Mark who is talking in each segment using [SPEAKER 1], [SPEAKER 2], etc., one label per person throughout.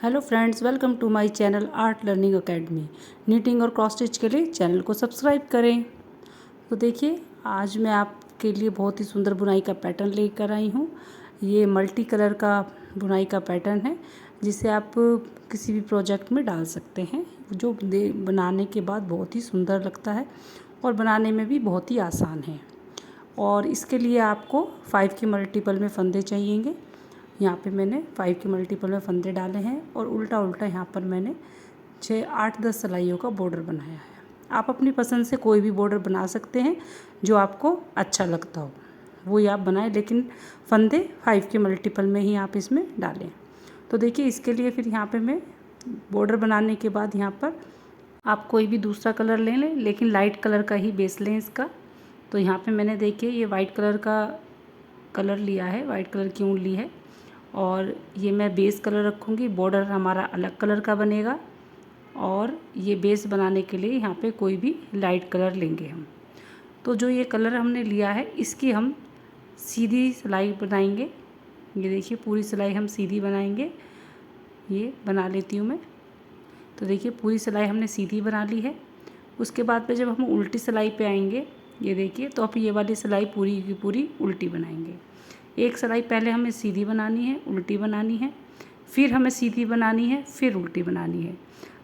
[SPEAKER 1] Hello friends, welcome to my channel art learning academy. Knitting और cross stitch के लिए channel को subscribe करें। तो देखिए, आज मैं आपके लिए बहुत ही सुंदर बुनाई का पैटर्न लेकर आई हूँ। ये मल्टी कलर का बुनाई का पैटर्न है, जिसे आप किसी भी प्रोजेक्ट में डाल सकते हैं, जो बनाने के बाद बहुत ही सुंदर लगता है और बनाने में भी बहुत ही आसान है। और इसके लिए आपको 5 के मल्टीपल में फंदे चाहिएंगे। यहाँ पे मैंने 5 के मल्टीपल में फंदे डाले हैं और उल्टा उल्टा यहाँ पर मैंने 6, 8, 10 सिलाइयों का बॉर्डर बनाया है। आप अपनी पसंद से कोई भी बॉर्डर बना सकते हैं जो आपको अच्छा लगता हो, वही आप बनाएं, लेकिन फंदे 5 के मल्टीपल में ही आप इसमें डालें। तो देखिए, इसके लिए फिर यहाँ पे मैं बॉर्डर बनाने के बाद यहाँ पर आप कोई भी दूसरा कलर ले लें, लेकिन लाइट कलर का ही बेस लें इसका। तो यहाँ पे मैंने देखिए ये वाइट कलर का कलर लिया है, वाइट कलर की ऊन ली है और ये मैं बेस कलर रखूँगी। बॉर्डर हमारा अलग कलर का बनेगा और ये बेस बनाने के लिए यहाँ पे कोई भी लाइट कलर लेंगे हम। तो जो ये कलर हमने लिया है, इसकी हम सीधी सिलाई बनाएंगे। ये देखिए, पूरी सिलाई हम सीधी बनाएंगे। ये बना लेती हूँ मैं। तो देखिए, पूरी सिलाई हमने सीधी बना ली है। उसके बाद पे जब हम उल्टी सिलाई पे आएंगे, ये देखिए, तो अब ये वाली सिलाई पूरी की पूरी उल्टी बनाएंगे। एक सिलाई पहले हमें सीधी बनानी है, उल्टी बनानी है, फिर हमें सीधी बनानी है, फिर उल्टी बनानी है।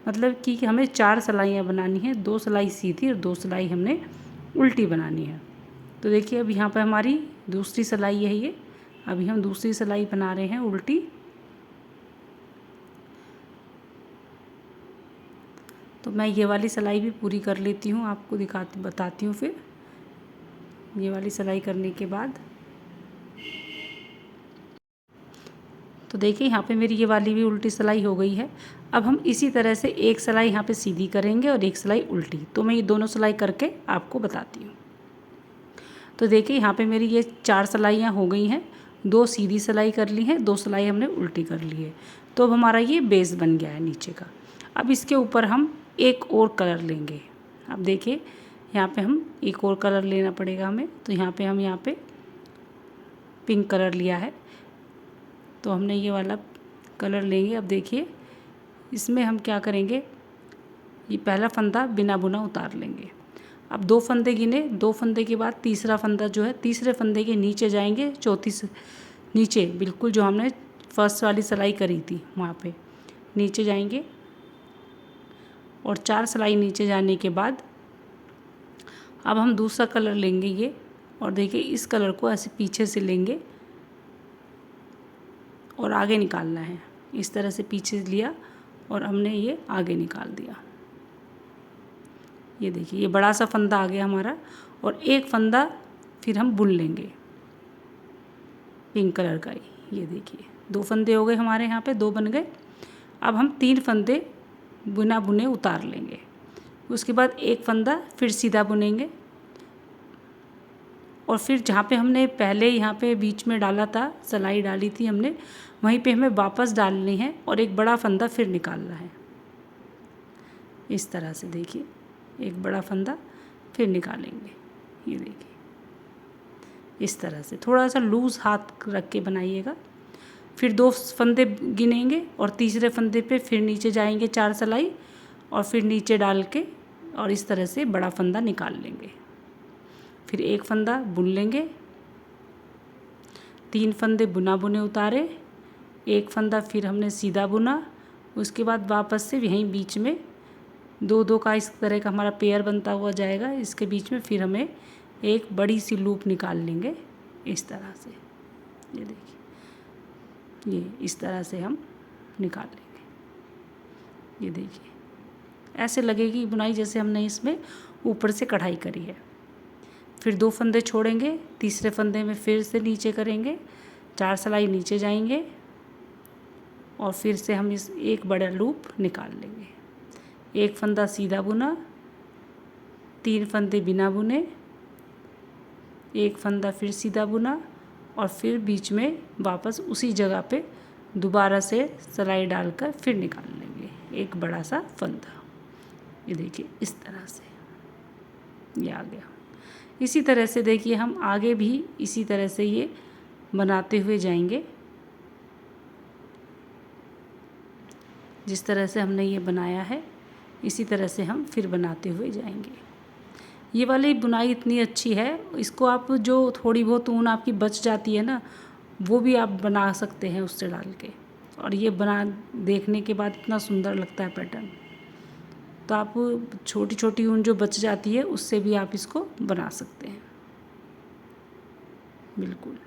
[SPEAKER 1] मतलब कि हमें 4 सिलाइयाँ बनानी है, 2 सिलाई सीधी और 2 सिलाई हमने उल्टी बनानी है। तो देखिए, अब यहाँ पर हमारी दूसरी सिलाई है ये। अभी हम दूसरी सिलाई बना रहे हैं उल्टी। तो मैं ये वाली सिलाई भी पूरी कर लेती हूँ, आपको बताती हूँ। फिर ये वाली सिलाई करने के बाद तो देखिए, यहाँ पे मेरी ये वाली भी उल्टी सिलाई हो गई है। अब हम इसी तरह से एक सिलाई यहाँ पे सीधी करेंगे और एक सिलाई उल्टी। तो मैं ये दोनों सिलाई करके आपको बताती हूँ। तो देखिए, यहाँ पे मेरी ये 4 सिलाइयाँ हो गई हैं। 2 सीधी सिलाई कर ली हैं, 2 सिलाई हमने उल्टी कर ली है। तो अब हमारा ये बेस बन गया है नीचे का। अब इसके ऊपर हम एक और कलर लेंगे। अब देखिए, यहाँ पे हम एक और कलर लेना पड़ेगा हमें। तो यहाँ पे हम पिंक कलर लिया है, तो हमने ये वाला कलर लेंगे। अब देखिए, इसमें हम क्या करेंगे, ये पहला फंदा बिना बुना उतार लेंगे। अब 2 फंदे गिने, 2 फंदे के बाद तीसरा फंदा जो है, तीसरे फंदे के नीचे जाएंगे, चौथी से नीचे बिल्कुल जो हमने फर्स्ट वाली सिलाई करी थी वहाँ पे नीचे जाएंगे और 4 सिलाई नीचे जाने के बाद अब हम दूसरा कलर लेंगे ये। और देखिए, इस कलर को ऐसे पीछे से लेंगे और आगे निकालना है। इस तरह से पीछे लिया और हमने ये आगे निकाल दिया। ये देखिए, ये बड़ा सा फंदा आ गया हमारा। और एक फंदा फिर हम बुन लेंगे पिंक कलर का ही। ये देखिए, 2 फंदे हो गए हमारे, यहाँ पे 2 बन गए। अब हम 3 फंदे बिना बुने उतार लेंगे। उसके बाद एक फंदा फिर सीधा बुनेंगे और फिर जहाँ पे हमने पहले यहाँ पे बीच में डाला था, सिलाई डाली थी हमने, वहीं पे हमें वापस डालनी है और एक बड़ा फंदा फिर निकालना है। इस तरह से देखिए, एक बड़ा फंदा फिर निकालेंगे। ये देखिए, इस तरह से थोड़ा सा लूज़ हाथ रख के बनाइएगा। फिर 2 फंदे गिनेंगे और तीसरे फंदे पे फिर नीचे जाएंगे 4 सिलाई और फिर नीचे डाल के और इस तरह से बड़ा फंदा निकाल लेंगे। फिर एक फंदा बुन लेंगे, 3 फंदे बुना बुने उतारे, एक फंदा फिर हमने सीधा बुना। उसके बाद वापस से यहीं बीच में 2-2 का इस तरह का हमारा पेयर बनता हुआ जाएगा। इसके बीच में फिर हमें एक बड़ी सी लूप निकाल लेंगे इस तरह से। ये देखिए, ये इस तरह से हम निकाल लेंगे। ये देखिए, ऐसे लगेगी बुनाई जैसे हमने इसमें ऊपर से कढ़ाई करी है। फिर 2 फंदे छोड़ेंगे, तीसरे फंदे में फिर से नीचे करेंगे, 4 सिलाई नीचे जाएंगे और फिर से हम इस एक बड़ा लूप निकाल लेंगे। एक फंदा सीधा बुना, 3 फंदे बिना बुने, एक फंदा फिर सीधा बुना और फिर बीच में वापस उसी जगह पे दोबारा से सिलाई डालकर फिर निकाल लेंगे एक बड़ा सा फंदा। ये देखिए, इस तरह से ये आ गया। इसी तरह से देखिए, हम आगे भी इसी तरह से ये बनाते हुए जाएंगे। जिस तरह से हमने ये बनाया है इसी तरह से हम फिर बनाते हुए जाएंगे। ये वाली बुनाई इतनी अच्छी है, इसको आप जो थोड़ी बहुत ऊन आपकी बच जाती है ना, वो भी आप बना सकते हैं उससे डाल के, और ये बना देखने के बाद इतना सुंदर लगता है पैटर्न। तो आप छोटी छोटी ऊन जो बच जाती है उससे भी आप इसको बना सकते हैं बिल्कुल।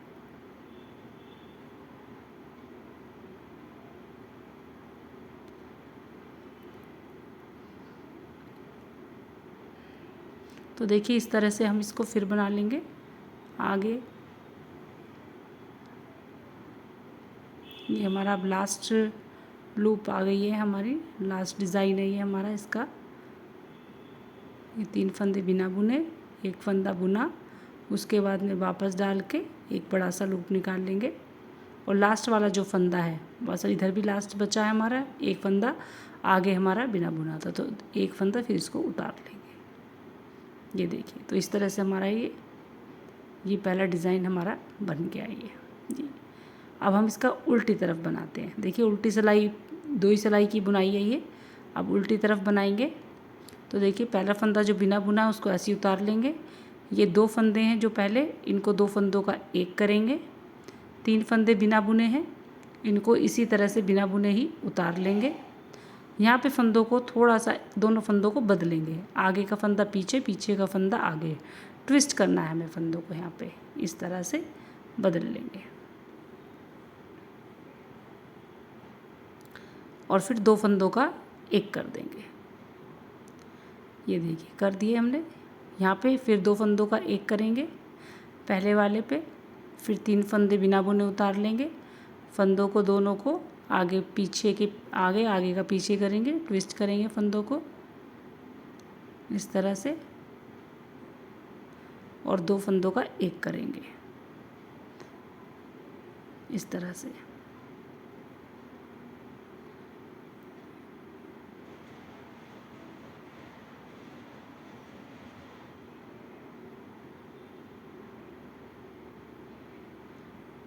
[SPEAKER 1] तो देखिए इस तरह से हम इसको फिर बना लेंगे आगे। ये हमारा अब लास्ट लूप आ गई है, हमारी लास्ट डिज़ाइन है ये हमारा इसका। ये 3 फंदे बिना बुने, एक फंदा बुना, उसके बाद में वापस डाल के एक बड़ा सा लूप निकाल लेंगे, और लास्ट वाला जो फंदा है बस इधर भी लास्ट बचा है हमारा, एक फंदा आगे हमारा बिना बुना था, तो एक फंदा फिर इसको उतार लेंगे। ये देखिए, तो इस तरह से हमारा ये पहला डिज़ाइन हमारा बन गया ये जी। अब हम इसका उल्टी तरफ बनाते हैं। देखिए उल्टी सिलाई, 2 ही सिलाई की बुनाई है ये। अब उल्टी तरफ बनाएंगे तो देखिए पहला फंदा जो बिना बुना है उसको ऐसे ही उतार लेंगे। ये 2 फंदे हैं जो पहले, इनको 2 फंदों का एक करेंगे। 3 फंदे बिना बुने हैं, इनको इसी तरह से बिना बुने ही उतार लेंगे। यहाँ पे फंदों को थोड़ा सा, दोनों फंदों को बदलेंगे, आगे का फंदा पीछे, पीछे का फंदा आगे, ट्विस्ट करना है हमें फंदों को, यहाँ पे इस तरह से बदल लेंगे। और फिर 2 फंदों का एक कर देंगे। ये देखिए कर दिए हमने। यहाँ पे फिर 2 फंदों का एक करेंगे पहले वाले पे, फिर 3 फंदे बिना बुने उतार लेंगे। फंदों को दोनों को आगे पीछे के आगे, आगे का पीछे करेंगे, ट्विस्ट करेंगे फंदों को इस तरह से, और 2 फंदों का एक करेंगे इस तरह से।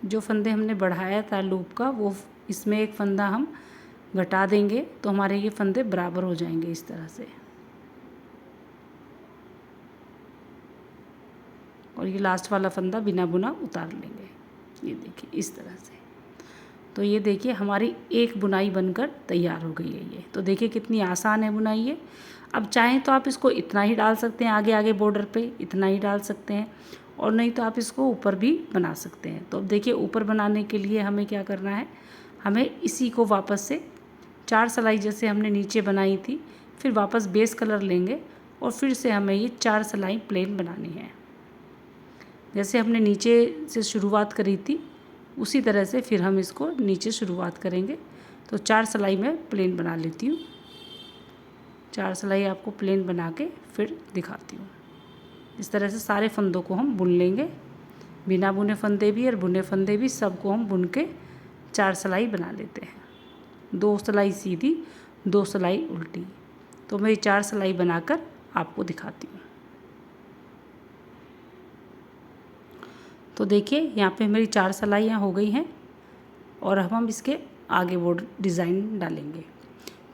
[SPEAKER 1] जो फंदे हमने बढ़ाया था लूप का, वो इसमें एक फंदा हम घटा देंगे तो हमारे ये फंदे बराबर हो जाएंगे इस तरह से। और ये लास्ट वाला फंदा बिना बुना उतार लेंगे, ये देखिए इस तरह से। तो ये देखिए हमारी एक बुनाई बनकर तैयार हो गई है ये। तो देखिए कितनी आसान है बुनाई ये। अब चाहें तो आप इसको इतना ही डाल सकते हैं, आगे आगे बॉर्डर पे इतना ही डाल सकते हैं, और नहीं तो आप इसको ऊपर भी बना सकते हैं। तो अब देखिए ऊपर बनाने के लिए हमें क्या करना है, हमें इसी को वापस से 4 सिलाई जैसे हमने नीचे बनाई थी, फिर वापस बेस कलर लेंगे और फिर से हमें ये 4 सिलाई प्लेन बनानी है। जैसे हमने नीचे से शुरुआत करी थी उसी तरह से फिर हम इसको नीचे शुरुआत करेंगे। तो 4 सिलाई में प्लेन बना लेती हूँ, 4 सिलाई आपको प्लेन बना के फिर दिखाती हूँ। इस तरह से सारे फंदों को हम बुन लेंगे, बिना बुने फंदे भी और बुने फंदे भी, सबको हम बुन के 4 सिलाई बना लेते हैं। 2 सिलाई सीधी, 2 सिलाई उल्टी। तो मैं 4 सिलाई बनाकर आपको दिखाती हूँ। तो देखिए यहाँ पे मेरी 4 सिलाइयाँ हो गई हैं, और अब हम इसके आगे वो डिज़ाइन डालेंगे।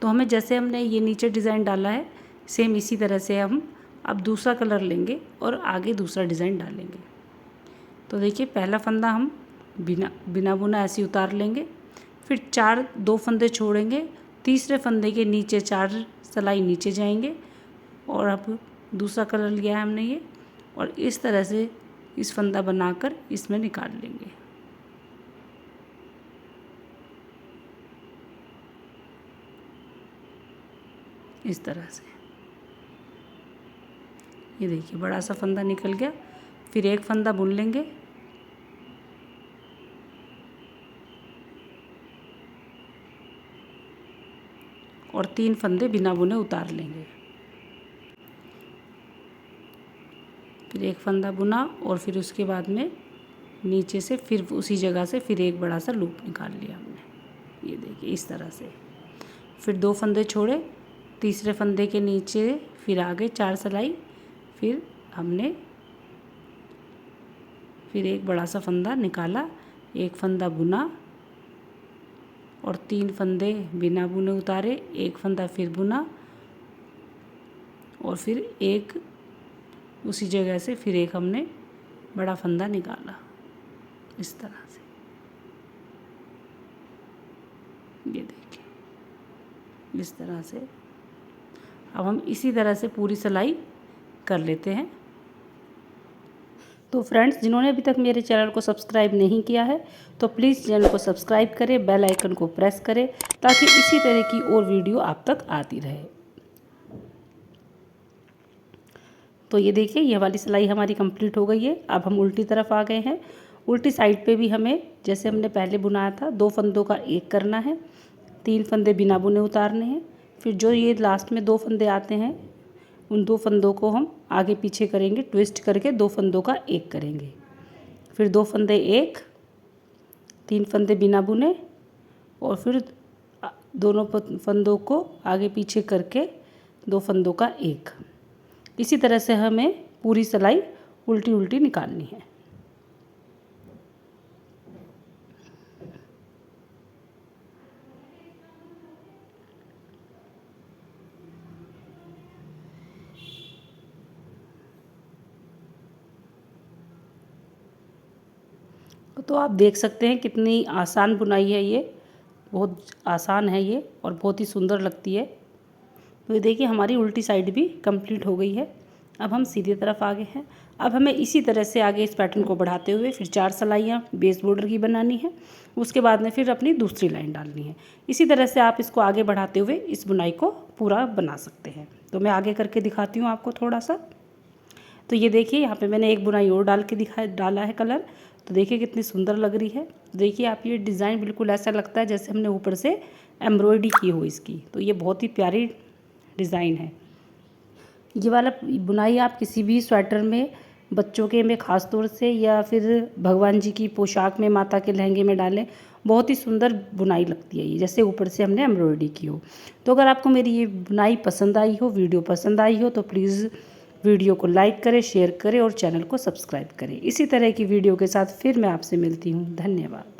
[SPEAKER 1] तो हमें जैसे हमने ये नीचे डिज़ाइन डाला है, सेम इसी तरह से हम अब दूसरा कलर लेंगे और आगे दूसरा डिज़ाइन डालेंगे। तो देखिए पहला फंदा हम बिना बुना ऐसे उतार लेंगे, फिर 2 फंदे छोड़ेंगे, तीसरे फंदे के नीचे 4 सिलाई नीचे जाएंगे, और अब दूसरा कलर लिया है हमने ये, और इस तरह से इस फंदा बनाकर इसमें निकाल लेंगे। इस तरह से ये देखिए बड़ा सा फंदा निकल गया। फिर एक फंदा बुन लेंगे, और 3 फंदे बिना बुने उतार लेंगे। फिर एक फंदा बुना, और फिर उसके बाद में नीचे से फिर उसी जगह से फिर एक बड़ा सा लूप निकाल लिया हमने, ये देखिए इस तरह से। फिर 2 फंदे छोड़े, तीसरे फंदे के नीचे फिर आगे 4 सिलाई, फिर हमने फिर एक बड़ा सा फंदा निकाला, एक फंदा बुना, और 3 फंदे बिना बुने उतारे, एक फंदा फिर बुना और फिर एक उसी जगह से फिर एक हमने बड़ा फंदा निकाला इस तरह से। ये देखिए इस तरह से। अब हम इसी तरह से पूरी सिलाई कर लेते हैं। तो फ्रेंड्स, जिन्होंने अभी तक मेरे चैनल को सब्सक्राइब नहीं किया है तो प्लीज़ चैनल को सब्सक्राइब करें, बेल आइकन को प्रेस करें ताकि इसी तरह की और वीडियो आप तक आती रहे। तो ये देखिए ये वाली सिलाई हमारी कंप्लीट हो गई है। अब हम उल्टी तरफ आ गए हैं। उल्टी साइड पे भी हमें जैसे हमने पहले बुनाया था 2 फंदों का एक करना है, 3 फंदे बिना बुने उतारने हैं। फिर जो ये लास्ट में 2 फंदे आते हैं उन 2 फंदों को हम आगे पीछे करेंगे, ट्विस्ट करके 2 फंदों का एक करेंगे। फिर 2 फंदे एक, 3 फंदे बिना बुने और फिर दोनों फंदों को आगे पीछे करके 2 फंदों का एक। इसी तरह से हमें पूरी सिलाई उल्टी उल्टी निकालनी है। तो आप देख सकते हैं कितनी आसान बुनाई है ये, बहुत आसान है ये और बहुत ही सुंदर लगती है। तो ये देखिए हमारी उल्टी साइड भी कंप्लीट हो गई है। अब हम सीधी तरफ आ गए हैं। अब हमें इसी तरह से आगे इस पैटर्न को बढ़ाते हुए फिर 4 सिलाइयाँ बेस बॉर्डर की बनानी है। उसके बाद में फिर अपनी दूसरी लाइन डालनी है। इसी तरह से आप इसको आगे बढ़ाते हुए इस बुनाई को पूरा बना सकते हैं। तो मैं आगे करके दिखाती हूँ आपको थोड़ा सा। तो ये देखिए यहाँ पे मैंने एक बुनाई और डाला है कलर। तो देखिए कितनी सुंदर लग रही है। देखिए आप ये डिज़ाइन बिल्कुल ऐसा लगता है जैसे हमने ऊपर से एम्ब्रॉयडरी की हो इसकी। तो ये बहुत ही प्यारी डिज़ाइन है। ये वाला बुनाई आप किसी भी स्वेटर में, बच्चों के में ख़ास तौर से, या फिर भगवान जी की पोशाक में, माता के लहंगे में डालें, बहुत ही सुंदर बुनाई लगती है ये, जैसे ऊपर से हमने एम्ब्रॉयडरी की हो। तो अगर आपको मेरी ये बुनाई पसंद आई हो, वीडियो पसंद आई हो तो प्लीज़ वीडियो को लाइक करें, शेयर करें और चैनल को सब्सक्राइब करें। इसी तरह की वीडियो के साथ फिर मैं आपसे मिलती हूँ। धन्यवाद।